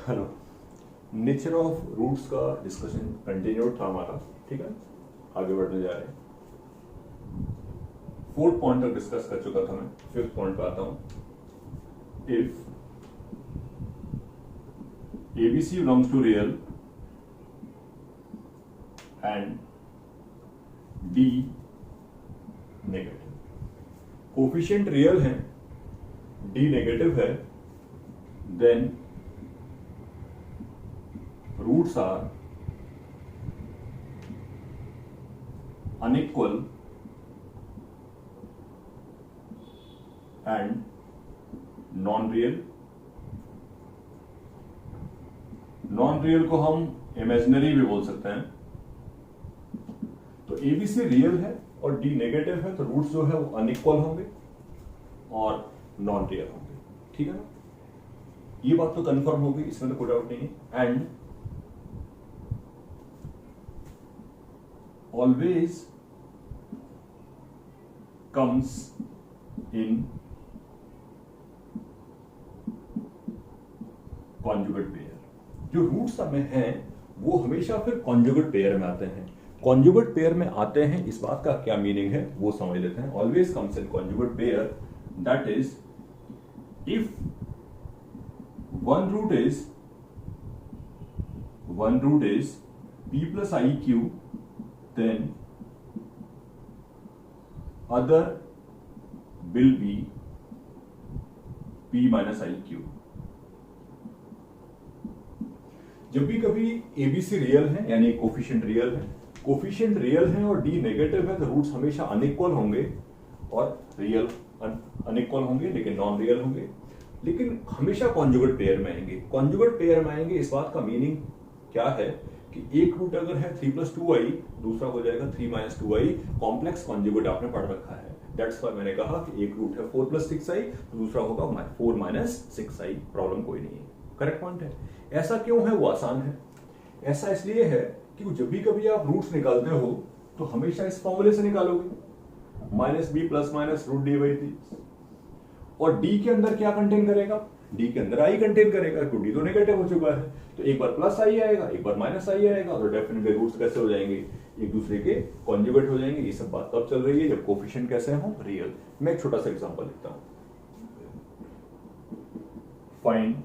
Hello. Nature of roots का discussion continued था हमारा, ठीक है। आगे बढ़ने जा रहे हैं। 4th पॉइंट तक डिस्कस कर चुका था मैं। 5th पॉइंट पे आता हूं। If ABC belongs to real and D negative, coefficient real है, D नेगेटिव है, then roots are unequal and non-real। non-real को हम इमेजिनरी भी बोल सकते हैं। तो ABC रियल है और D नेगेटिव है, तो रूट्स जो है वो अनइक्वल होंगे और नॉन रियल होंगे, ठीक है ना। ये बात तो कंफर्म होगी, इसमें तो कोई डाउट नहीं है। And always comes in conjugate pair। जो रूट्स में हैं वो हमेशा फिर कॉन्जुगेट पेयर में आते हैं। कॉन्जुगेट पेयर में आते हैं, इस बात का क्या मीनिंग है वो समझ लेते हैं। Always comes in conjugate pair, that is if one root is p plus iq, then other will be p minus iq। जब भी कभी ABC रियल है यानी कोफिशिएंट रियल है, कोफिशिएंट रियल है और D नेगेटिव है, तो रूट्स हमेशा अनइक्वल होंगे और रियल अनइक्वल होंगे, लेकिन नॉन रियल होंगे, लेकिन हमेशा कॉन्जुगेट पेयर में आएंगे। कॉन्जुगेट पेयर में आएंगे, इस बात का मीनिंग क्या है कि एक रूट अगर है 3 plus 2i, दूसरा हो जाएगा 3 minus 2i। कॉम्प्लेक्स कॉन्जुगेट आपने पढ़ रखा है, दैट्स व्हाई मैंने कहा कि एक रूट है 4 plus 6i, दूसरा होगा 4 minus 6i। प्रॉब्लम कोई नहीं है, करेक्ट पॉइंट है। ऐसा क्यों है? वो आसान है। ऐसा इसलिए है कि जब भी कभी आप रूट्स निकालते हो तो हमेशा इस फॉर्मूले से निकालोगे, -b plus minus root D by 3। और डी के अंदर क्या कंटेन करेगा? डी के अंदर आई कंटेन करेगा, क्योंकि डी तो नेगेटिव हो चुका है। तो एक बार प्लस आई आएगा, एक बार माइनस आई आएगा, तो डेफिनेटली रूट्स कैसे हो जाएंगे? एक दूसरे के कॉन्जुगेट हो जाएंगे। ये सब बात तब चल रही है जब कोफिशिएंट कैसे हो? रियल। मैं एक छोटा सा एग्जांपल लिखता हूं। Find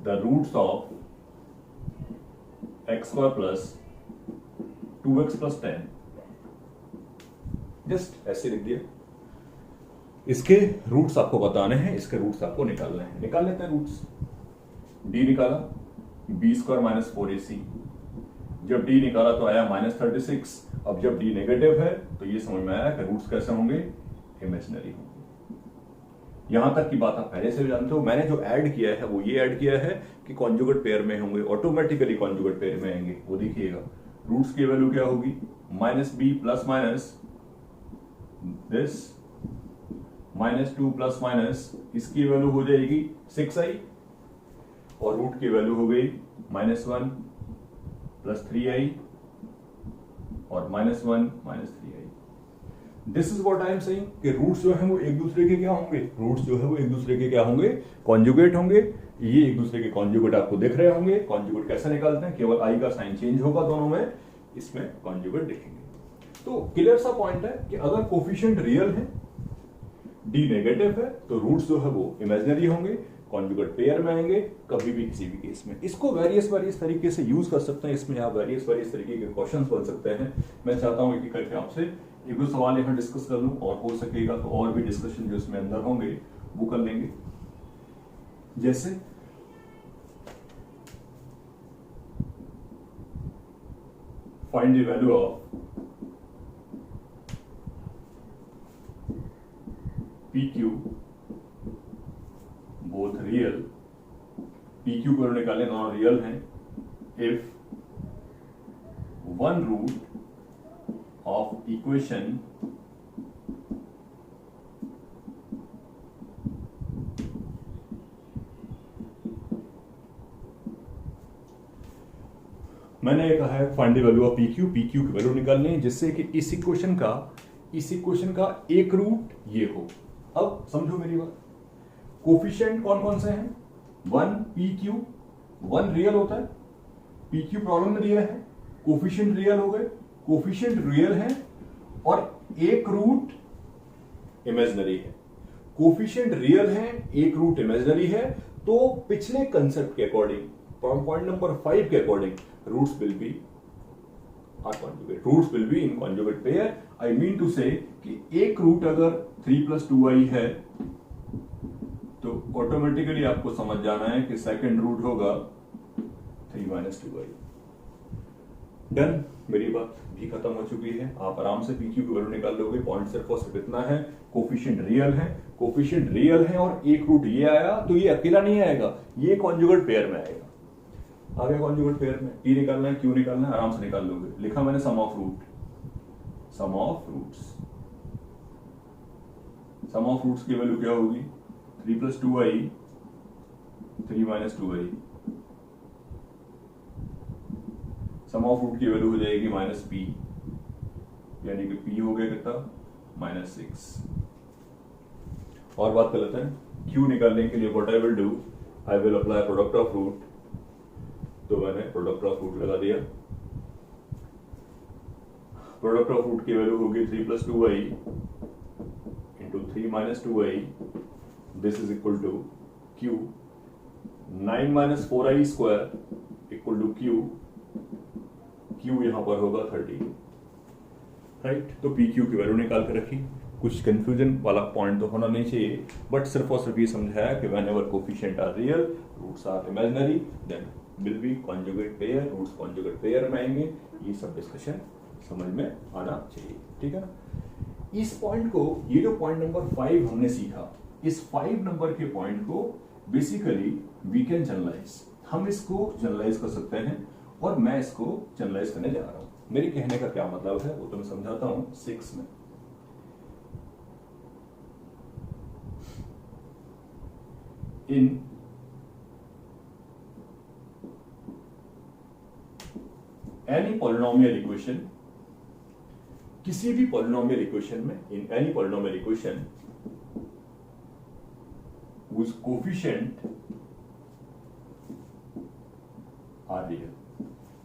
the roots of x square plus 2x plus 10। Just ऐसे लिख दिया। इसके रूट्स आपको बताने हैं, इसके रूट्स आपको निकालने हैं। निकाल लेते हैं रूट्स। d निकाला, b स्क्वायर माइनस 4ac। जब d निकाला तो आया -36। अब जब d नेगेटिव है तो ये समझ में आया कि रूट्स कैसे होंगे? इमेजिनरी होंगे। यहां तक की बात आप पहले से भी जानते हो। मैंने जो ऐड किया है वो ये ऐड किया है कि कॉन्जुगेट पेयर में होंगे, ऑटोमेटिकली कॉन्जुगेट पेयर में आएंगे। वो देखिएगा, रूट्स की वैल्यू क्या होगी? -b plus minus this -2 plus minus, इसकी वैल्यू हो जाएगी 6i, और रूट की वैल्यू हो गई -1 प्लस 3i और -1 minus 3i। This is what I am saying कि रूट्स जो है वो एक दूसरे के क्या होंगे? रूट्स जो है वो एक दूसरे के क्या होंगे? कॉन्जुगेट होंगे। ये एक दूसरे के कॉन्जुगेट आपको दिख रहे होंगे। कॉन्जुगेट कैसे निकालते हैं? केवल आई का साइन चेंज होगा दोनों में, इसमें कॉन्जुगेट दिखेंगे। तो क्लियर सा पॉइंट है कि अगर कोफिशिएंट रियल है, डी नेगेटिव है, तो रूट्स जो है वो इमेजिनरी होंगे, कॉन्जुगेट पेयर में आएंगे कभी भी किसी भी केस में। इसको वेरियस तरीके से यूज कर सकते हैं। इसमें आप वेरियस तरीके के क्वेश्चंस बन सकते हैं। मैं चाहता हूं कि करके आपसे एक दो सवाल यहाँ डिस्कस कर लूं, और हो सकेगा तो और भी डिस्कशन जो इसमें अंदर होंगे वो कर लेंगे। जैसे find the value of PQ both real. PQ को निकाले, दोनों रियल हैं। If one root of equation मैंने कहा है find the value of PQ। PQ की वैल्यू निकालनी है जिससे कि इस इक्वेशन का एक रूट ये हो। अब समझो मेरी बात, कोफिशिएंट कौन कौन से हैं? One P Q, one real होता है, पी क्यू प्रॉब्लम में दिया है, कोफिशिएंट रियल हो गए, कोफिशिएंट रियल है और एक रूट इमेजिनरी है, कोफिशिएंट रियल है, एक रूट इमेजिनरी है, तो पिछले कंसेप्ट के अकॉर्डिंग, पॉइंट नंबर 5 के according, roots will be are conjugate, roots will be in conjugate pair. I mean to say कि एक रूट अगर 3 + 2i है तो ऑटोमेटिकली आपको समझ जाना है कि सेकंड रूट होगा 3 - 2i। डन, मेरी बात भी खत्म हो चुकी है, आप आराम से पी क्यू की वैल्यू निकाल लोगे। पॉइंट सिर्फ और सिर्फ इतना है, कोफिशिएंट रियल है, कोफिशिएंट रियल है और एक रूट ये आया, तो ये अकेला नहीं आएगा, ये कॉन्जुगेट पेयर में आएगा। आ गया कॉन्जुगेट पेयर में, टी निकालना है, क्यू निकालना है, आराम से निकाल लोगे। लिखा मैंने sum of root, sum of roots, sum of roots की वैल्यू क्या होगी 3 + 2i 3 - 2i, sum of root की वैल्यू हो जाएगी -p, यानी कि p हो गया कितना -6। और बात कर लेते हैं q निकालने के लिए। What I will do, I will apply product of root, तो मैंने प्रोडक्ट ऑफ रूट लगा दिया। प्रोडक्ट ऑफ रूट की वैल्यू होगी 3 + 2i into 3 - 2i, this is equal to q, 9 - 4i² equal to q यहां पर होगा 30, राइट। तो पी क्यू की वैल्यू निकाल के रखी। कुछ कंफ्यूजन वाला पॉइंट तो होना नहीं चाहिए, बट सिर्फ और सिर्फ ये समझाया कि whenever coefficient are real, roots are imaginary, then will be conjugate pair, roots conjugate pair में आएंगे। ये सब डिस्कशन समझ में आना चाहिए, ठीक है ना। इस पॉइंट को, ये जो पॉइंट नंबर 5 हमने सीखा, इस 5 नंबर के पॉइंट को बेसिकली वी कैन जनरलाइज, हम इसको जनरलाइज कर सकते हैं और मैं इसको जनरलाइज करने जा रहा हूं। मेरे कहने का क्या मतलब है वो तो मैं समझाता हूं 6 में। इन एनी पॉलिनोमियल इक्वेशन, किसी भी पॉलिनोमियल इक्वेशन में, in any polynomial equation whose coefficient are real.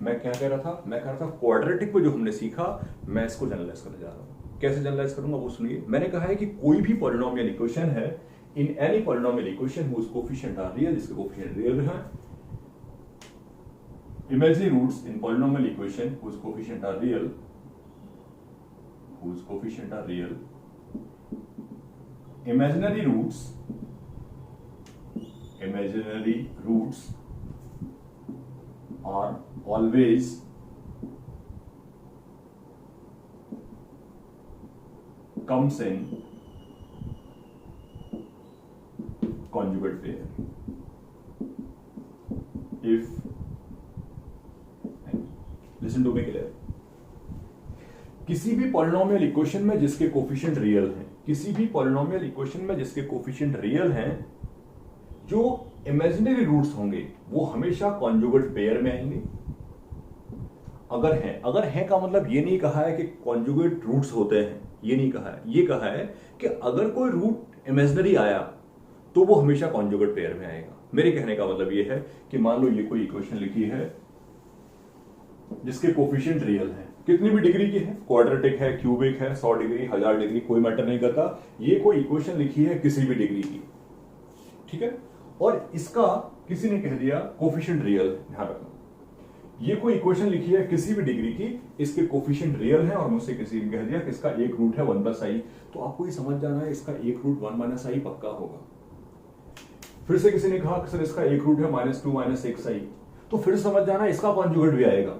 मैं क्या कह रहा था, मैं कह रहा था क्वाड्रेटिक में जो हमने सीखा, मैं इसको जनरलाइज करने जा रहा हूं। कैसे जनरलाइज करूंगा वो सुनिए। मैंने कहा है कि कोई भी पॉलिनोमियल इक्वेशन है, in any polynomial equation whose coefficient are real, जिसके कोफिशिएंट रियल है, imaginary roots in polynomial equation whose coefficient are real, whose coefficient are real, imaginary roots are always comes in conjugate pair if, listen to me clear, किसी भी polynomial equation में जिसके coefficient real हैं, किसी भी polynomial equation में जिसके coefficient real हैं, जो इमेजिनरी रूट्स होंगे वो हमेशा कॉन्जुगेट पेयर में आएंगे। अगर हैं का मतलब ये नहीं कहा है कि कॉन्जुगेट रूट्स होते हैं, ये नहीं कहा है, ये कहा है कि अगर कोई रूट इमेजिनरी आया तो वो हमेशा कॉन्जुगेट पेयर में आएगा। मेरे कहने का मतलब ये है कि मान लो ये कोई इक्वेशन लिखी है जिसके कोफिशिएंट रियल है, कितनी भी डिग्री की है, क्वाड्रेटिक है, क्यूबिक है, 100 डिग्री, 1000 डिग्री, कोई मैटर नहीं करता। ये कोई इक्वेशन लिखी है किसी भी डिग्री की, ठीक है, और इसका किसी ने कह दिया कोफिशिएंट रियल, ध्यान रखना। ये कोई इक्वेशन लिखी है किसी भी डिग्री की, इसके कोफिशिएंट रियल है और मुझसे किसी ने कह दिया कि इसका एक रूट है 1 + i, तो आपको ये समझ जाना है इसका एक रूट 1 - i पक्का होगा। फिर से किसी ने कहा कि सर इसका एक रूट है -2 - 6i, तो फिर समझ जाना इसका कॉन्जुगेट भी आएगा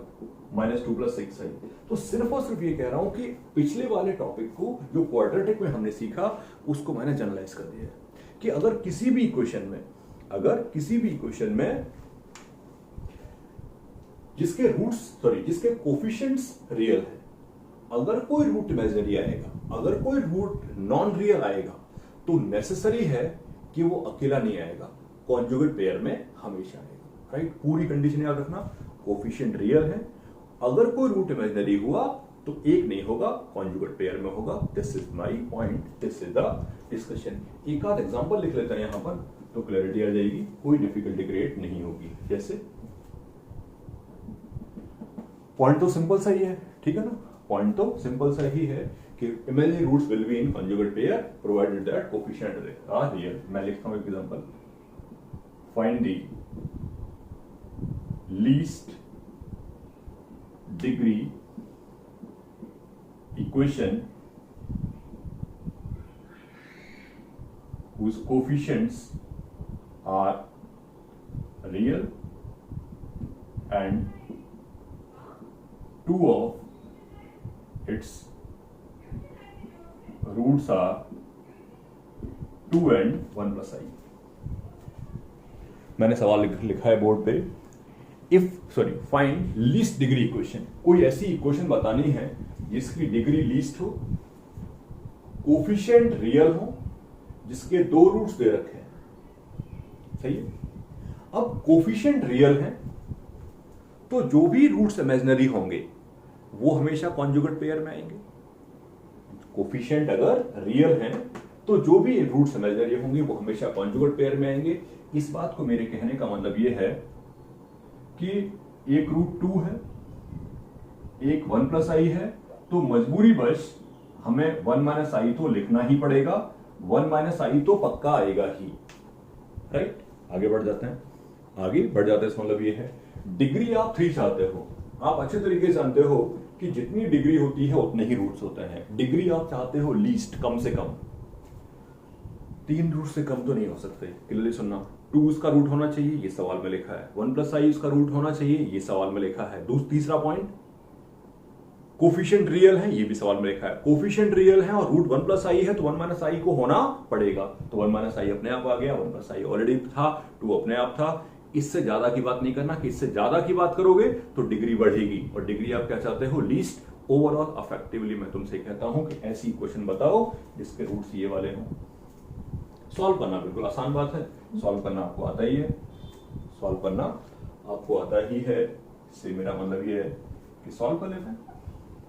-2 + 6i। तो सिर्फ और सिर्फ ये कह रहा हूं कि पिछले वाले टॉपिक को जो क्वाड्रेटिक में हमने सीखा उसको मैंने जनरलाइज कर दिया कि अगर किसी भी इक्वेशन में जिसके कोफिशिएंट्स रियल है, अगर कोई रूट इमेजिनरी आएगा, अगर कोई रूट नॉन रियल आएगा, तो नेसेसरी है कि वो अकेला नहीं आएगा, कॉन्जुगेट पेयर में हमेशा आएगा, राइट। पूरी कंडीशन याद रखना, कोफिशिएंट रियल है, अगर कोई रूट इमेजिनरी हुआ तो एक नहीं होगा, कॉन्जुगेट पेयर में होगा। This is my point, this is the discussion. एक आध एग्जांपल लिख लेते हैं यहां पर, तो क्लैरिटी आ जाएगी, कोई डिफिकल्टी क्रिएट नहीं होगी। जैसे पॉइंट तो सिंपल सा ही है, ठीक है ना, पॉइंट तो सिंपल सा ही है कि imaginary roots will be in conjugate pair provided that coefficient are real. मैं लिखता हूं example, find the least degree equation whose coefficients are real and two of its roots are 2 and 1 plus I। मैंने सवाल लिखा है board पे, find least degree equation. कोई ऐसी इक्वेशन बतानी है जिसकी डिग्री लीस्ट हो, कोफिशिएंट रियल हो, जिसके 2 रूट्स दे रखे हैं, सही है। अब कोफिशिएंट रियल है तो जो भी रूट्स इमेजिनरी होंगे वो हमेशा कॉन्जुगेट पेयर में आएंगे। कोफिशिएंट अगर रियल है तो जो भी रूट्स इमेजिनरी होंगे वो हमेशा कॉन्जुगेट पेयर में आएंगे। इस बात को मेरे कहने का मतलब ये है कि एक रूट 2 है, एक 1 प्लस आई है, तो मजबूरी बश हमें 1 माइनस आई तो लिखना ही पड़ेगा, 1 माइनस आई तो पक्का आएगा ही, राइट। आगे बढ़ जाते हैं, इसका मतलब ये है डिग्री आप 3 चाहते हो, आप अच्छे तरीके से जानते हो कि जितनी डिग्री होती है उतने ही रूट्स होते हैं। डिग्री आप चाहते हो लीस्ट, कम से कम 3 रूट से कम तो नहीं हो सकते। क्लियरली सुनना, 2 उसका रूट होना चाहिए, ये सवाल में लिखा है, 1 प्लस आई उसका रूट होना चाहिए, ये सवाल में लिखा है। तीसरा पॉइंट, कोफिशिएंट रियल है, ये भी सवाल में लिखा है। कोफिशिएंट रियल है और रूट 1 प्लस आई है तो 1 माइनस आई को होना पड़ेगा, तो 1 माइनस आई अपने आप आ गया, 1 प्लस आई ऑलरेडी था, 2 अपने आप था। इससे ज्यादा की बात नहीं करना कि इससे ज्यादा की बात करोगे तो डिग्री बढ़ेगी, और डिग्री आप क्या चाहते हो, लीस्ट। ओवरऑल अफेक्टिवली मैं तुमसे कहता हूं कि ऐसी इक्वेशन बताओ जिसके रूट्स ये वाले हों। सॉल्व करना बिल्कुल आसान बात है, सॉल्व करना आपको आता ही है, इससे मेरा मतलब ये है कि सॉल्व कर लेते हैं,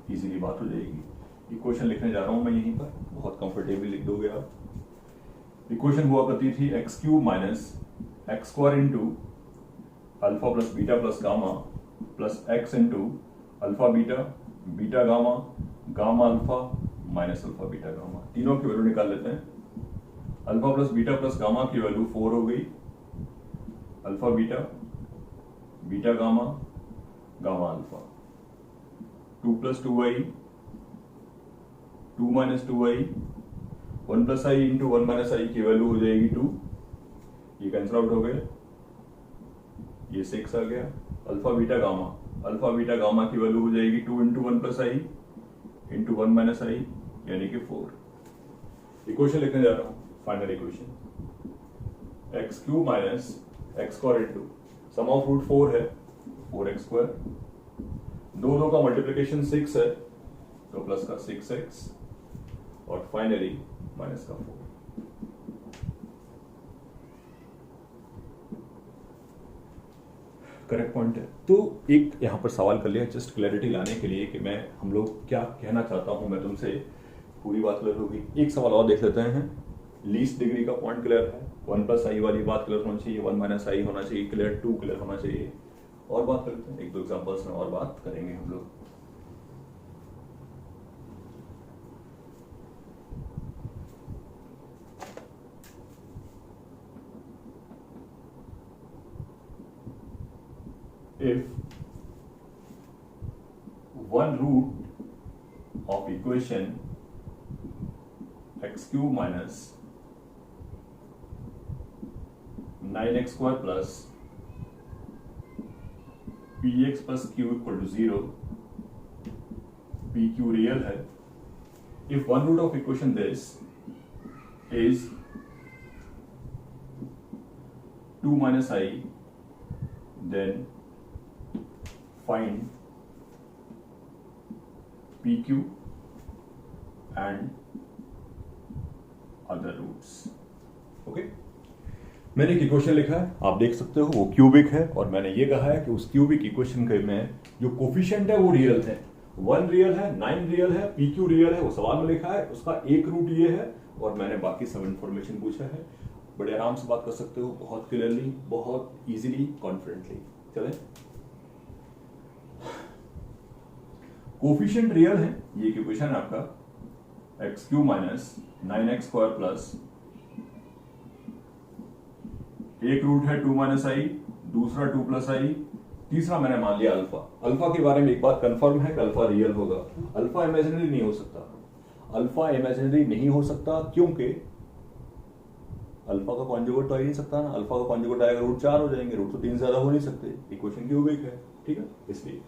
इजीली बात हो जाएगी। इक्वेशन लिखने जा रहा हूं मैं यहीं पर, बहुत कंफर्टेबली लिख दोगे आप। इक्वेशन हुआ करती थी X cube minus x square into alpha plus beta plus gamma plus X into alpha beta beta gamma gamma alpha minus alpha beta gamma. तीनों की वैल्यू निकाल लेते हैं। अल्फा प्लस गामा की वैल्यू 4 हो गई, alpha beta beta gamma gamma alpha, 2 plus 2i 2 minus 2i, 1 plus I into 1 minus I की value हो जाएगी 2, ये कैंसिल आउट हो गया, ये 6 आ गया। अल्फा बीटा गामा की वैल्यू हो जाएगी 2 into 1 plus I into 1 minus i यानी कि 4। इक्वेशन लिखने जा रहा हूं, final equation x cube minus x square into sum of root 4 है 4x स्क्वायर, 2 का मल्टीप्लीकेशन 6 है तो प्लस का 6x और फाइनली माइनस का 4। करेक्ट पॉइंट है। तो एक यहां पर सवाल कर लिया जस्ट क्लैरिटी लाने के लिए कि हम लोग क्या कहना चाहता हूं मैं तुमसे, पूरी बात क्लियर होगी। एक सवाल और देख लेते हैं, लीस्ट डिग्री का पॉइंट क्लियर है, 1 प्लस आई वाली बात क्लियर होनी चाहिए, 1 माइनस आई होना चाहिए क्लियर, 2 क्लियर होना चाहिए। और बात करते हैं, 1-2 एग्जांपल्स में और बात करेंगे हम लोग। If one root of equation x cube minus 9x square plus px plus q equal to 0, pq real है, if one root of equation this is 2 minus I, then find PQ and other roots। Okay, मैंने एक equation लिखा है, आप देख सकते हो वो क्यूबिक है, और मैंने ये कहा है कि उस क्यूबिक इक्वेशन के में जो कोफिशिएंट है वो रियल है, 1 रियल है, 9 रियल है, PQ रियल है, वो सवाल में लिखा है, उसका एक रूट ये है, और मैंने बाकी सब इंफॉर्मेशन पूछा है। बड़े आराम से बात कर सकते हो, बहुत क्लियरली, बहुत इजीली, कॉन्फिडेंटली। चले, कोफिशिएंट रियल है, ये इक्वेशन है आपका x Q minus 9x square plus एक रूट है 2 माइनस आई, दूसरा 2 प्लस आई, तीसरा मैंने मान लिया अल्फा। अल्फा के बारे में एक बात कंफर्म है कि अल्फा रियल होगा, अल्फा इमेजिनरी नहीं हो सकता। अल्फा इमेजिनरी नहीं हो सकता क्योंकि अल्फा का कॉन्जुगेट तो आ ही नहीं सकता ना, अल्फा का कॉन्जुगेट आएगा रूट 4 हो जाएंगे, रूट तो 3 ज्यादा हो नहीं सकते, इक्वेशन क्यूबिक है, ठीक है। इसलिए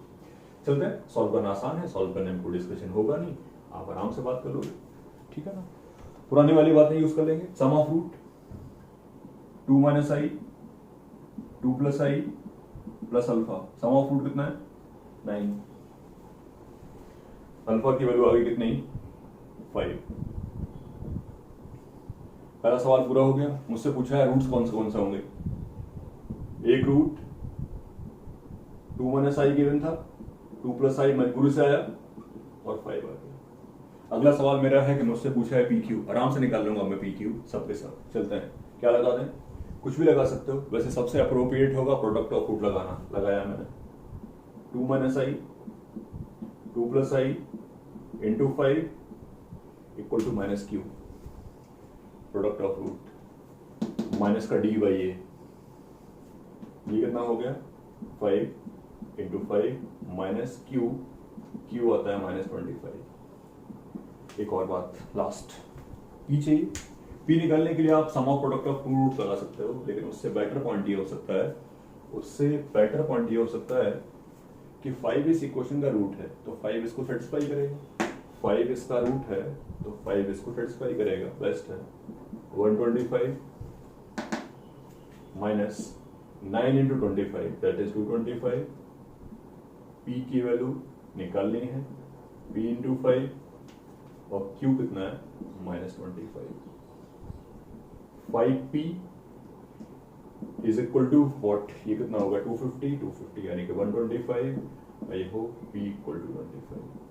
चलते हैं, सॉल्व करना आसान है, सॉल्व करने में कोई डिस्कशन होगा नहीं, आप आराम से बात कर लोगे, ठीक है ना। पुरानी वाली बातें यूज कर लेंगे, sum of root 2 minus i 2 plus i plus alpha, sum of root कितना है 9, अल्फा की वैल्यू आ गई कितनी 5। पहला सवाल पूरा हो गया, मुझसे पूछा है रूट्स कौन से होंगे। एक रूट 2 माइनस आई गिवन था, 2 प्लस आई मजबूरी से आया और 5 आ गया। अगला सवाल मेरा है कि मुझसे पूछा है पी क्यू, आराम से निकाल लूंगा मैं पी क्यू सब के सब। चलते हैं, क्या लगा दें, कुछ भी लगा सकते हो, वैसे सबसे अप्रोप्रिएट होगा प्रोडक्ट ऑफ रूट लगाना, लगाया मैंने 2 minus i 2 plus I into 5 equal to minus q, product of root minus का डी बाई ए, ये कितना हो गया 5 इंटू 5 माइनस क्यू, क्यू आता है माइनस 25। एक और बात लास्ट, पीछे पी निकालने के लिए आप sum of product of two roots लगा सकते हो, लेकिन उससे बेटर पॉइंट ये हो सकता है, उससे बेटर पॉइंट ये हो सकता है कि 5 इस इक्वेशन का रूट है तो 5 इसको सेटिस्फाई करेगा, 5 इसका रूट है तो 5 इसको सेटिस्फाई करेगा, बेस्ट है। 125 minus 9 into 25 that is 225, p की वैल्यू निकालनी है, पी इंटू 5 और क्यू कितना है minus 25। 5p is equal to what, ये कितना होगा 250 यानी कि 125, I hope p equal to 25।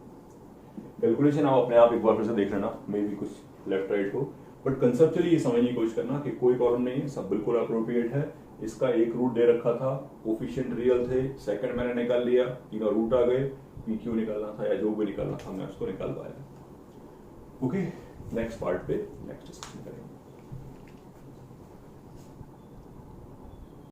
Calculation आप अपने आप एक बार फिर से देख लेना, मे भी कुछ लेफ्ट राइट हो, बट कंसेप्चुअली ये समझने की कोशिश करना कि कोई प्रॉब्लम नहीं है, सब बिल्कुल अप्रोप्रिएट है। इसका एक रूट दे रखा था, कोफिशिएंट रियल थे, सेकंड मैंने निकाल लिया, तीनों रूट आ गए, पी क्यू निकालना था या जो भी निकालना था मैं उसको निकाल पाया। ओके, नेक्स्ट पार्ट पे नेक्स्ट डिस्कशन करेंगे।